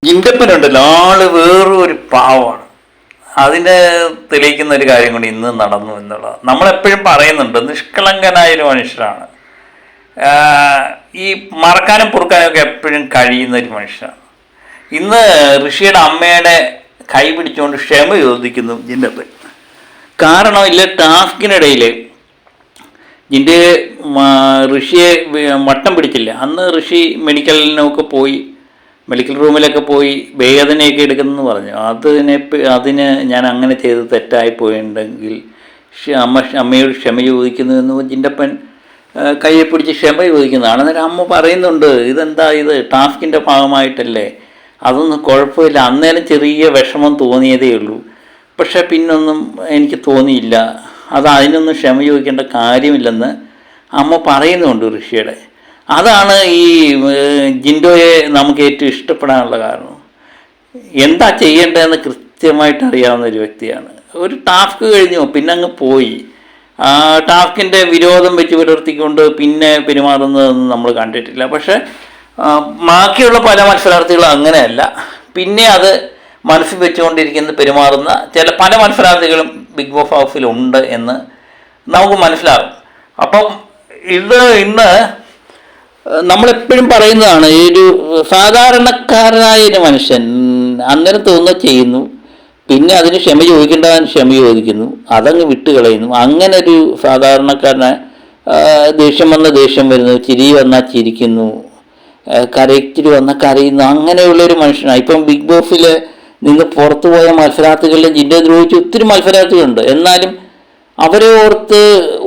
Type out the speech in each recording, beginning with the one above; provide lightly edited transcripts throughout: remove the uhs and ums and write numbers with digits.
ജിൻഡപ്പനുണ്ടല്ലോ, ആള് വേറൊരു പാവമാണ്. അതിനെ തെളിയിക്കുന്ന ഒരു കാര്യം കൊണ്ട് ഇന്ന് നടന്നു എന്നുള്ളത് നമ്മളെപ്പോഴും പറയുന്നുണ്ട്. നിഷ്കളങ്കനായൊരു മനുഷ്യരാണ്. ഈ മറക്കാനും പൊറുക്കാനും ഒക്കെ എപ്പോഴും കഴിയുന്ന ഒരു മനുഷ്യനാണ്. ഇന്ന് ഋഷിയുടെ അമ്മയുടെ കൈ പിടിച്ചുകൊണ്ട് ക്ഷമ ചോദിക്കുന്നു ജിൻഡപ്പൻ. കാരണം ഇല്ല, ടാസ്കിനിടയിൽ ജിൻ്റെ ഋഷിയെ വട്ടം പിടിച്ചില്ല. അന്ന് ഋഷി മെഡിക്കൽ റൂമിലൊക്കെ പോയി വേദനയൊക്കെ എടുക്കുന്നെന്ന് പറഞ്ഞു. അതിന് ഞാൻ അങ്ങനെ ചെയ്ത് തെറ്റായി പോയിട്ടുണ്ടെങ്കിൽ അമ്മയോട് ക്ഷമ ചോദിക്കുന്നു എന്ന് ജിൻഡപ്പൻ കയ്യെ പിടിച്ച് ക്ഷമ ചോദിക്കുന്നതാണ്. അന്നേരം അമ്മ പറയുന്നുണ്ട്, ഇതെന്താ ഇത് ടാസ്കിൻ്റെ ഭാഗമായിട്ടല്ലേ, അതൊന്നും കുഴപ്പമില്ല. അന്നേരം ചെറിയ വിഷമം തോന്നിയതേ ഉള്ളൂ, പക്ഷെ പിന്നൊന്നും എനിക്ക് തോന്നിയില്ല, അതിനൊന്നും ക്ഷമ ചോദിക്കേണ്ട കാര്യമില്ലെന്ന് അമ്മ പറയുന്നുണ്ട് ഋഷിയുടെ. അതാണ് ഈ ജിൻഡോയെ നമുക്ക് ഏറ്റവും ഇഷ്ടപ്പെടാനുള്ള കാരണം. എന്താ ചെയ്യേണ്ടതെന്ന് കൃത്യമായിട്ട് അറിയാവുന്ന ഒരു വ്യക്തിയാണ്. ഒരു ടാസ്ക് കഴിഞ്ഞു, പിന്നെ അങ്ങ് പോയി. ടാസ്കിൻ്റെ വിരോധം വെച്ച് പുലർത്തിക്കൊണ്ട് പിന്നെ പെരുമാറുന്നതൊന്നും നമ്മൾ കണ്ടിട്ടില്ല. പക്ഷെ ബാക്കിയുള്ള പല മത്സരാർത്ഥികളും അങ്ങനെയല്ല. പിന്നെ അത് മനസ്സിൽ വെച്ചുകൊണ്ടിരിക്കുന്ന പെരുമാറുന്ന പല മത്സരാർത്ഥികളും ബിഗ് ബോസ് ഹൗസിലുണ്ട് എന്ന് നമുക്ക് മനസ്സിലാകും. അപ്പം ഇന്ന് നമ്മളെപ്പോഴും പറയുന്നതാണ്, ഈ ഒരു സാധാരണക്കാരനായൊരു മനുഷ്യൻ അന്നേരം തോന്നുക ചെയ്യുന്നു, പിന്നെ അതിന് ക്ഷമ ചോദിക്കേണ്ടവൻ ക്ഷമ ചോദിക്കുന്നു, അതങ്ങ് വിട്ടുകളയുന്നു. അങ്ങനെ ഒരു സാധാരണക്കാരനെ ദേഷ്യം വന്ന ദേഷ്യം വരുന്നു, ചിരി വന്നാൽ ചിരിക്കുന്നു, കരച്ചിരി വന്നാൽ കരയുന്നു, അങ്ങനെയുള്ളൊരു മനുഷ്യനാണ്. ഇപ്പം ബിഗ് ബോസിൽ നിന്ന് പുറത്തു പോയ മത്സരാർത്ഥികളിൽ ജിൻഡോ ദ്രോഹിച്ച് ഒത്തിരി മത്സരാർത്ഥികളുണ്ട്. എന്നാലും അവരെ ഓർത്ത്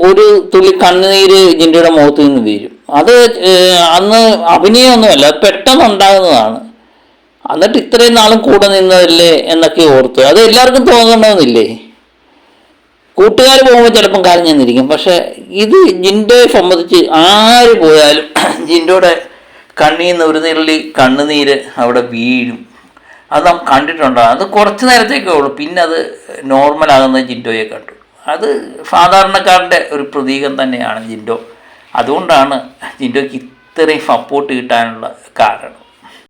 ഒരു തുള്ളി കണ്ണുനീര് ജിൻഡോയുടെ മുഖത്ത് നിന്ന് വീഴും. അത് അന്ന് അഭിനയമൊന്നുമല്ല, പെട്ടെന്ന് ഉണ്ടാകുന്നതാണ്. എന്നിട്ട് ഇത്രയും നാളും കൂടെ നിന്നതല്ലേ എന്നൊക്കെ ഓർത്ത് അത് എല്ലാവർക്കും തോന്നണമെന്നില്ലേ. കൂട്ടുകാർ പോകുമ്പോൾ ചിലപ്പം കരഞ്ഞെന്നിരിക്കും, പക്ഷെ ഇത് ജിൻഡോയെ സംബന്ധിച്ച് ആര് പോയാലും ജിൻഡോയുടെ കണ്ണിൽ നിന്ന് ഒരു നെല്ലി കണ്ണുനീര് അവിടെ വീഴും. അത് നാം കണ്ടിട്ടുണ്ടാകും. അത് കുറച്ച് നേരത്തേക്കേ ഉള്ളൂ, പിന്നെ അത് നോർമലാകുന്ന ജിൻഡോയെ കണ്ടു. അത് സാധാരണക്കാരൻ്റെ ഒരു പ്രതീകം തന്നെയാണ് ജിൻഡോ. അതുകൊണ്ടാണ് ജിൻഡോയ്ക്ക് ഇത്രയും സപ്പോർട്ട് കിട്ടാനുള്ള കാരണം.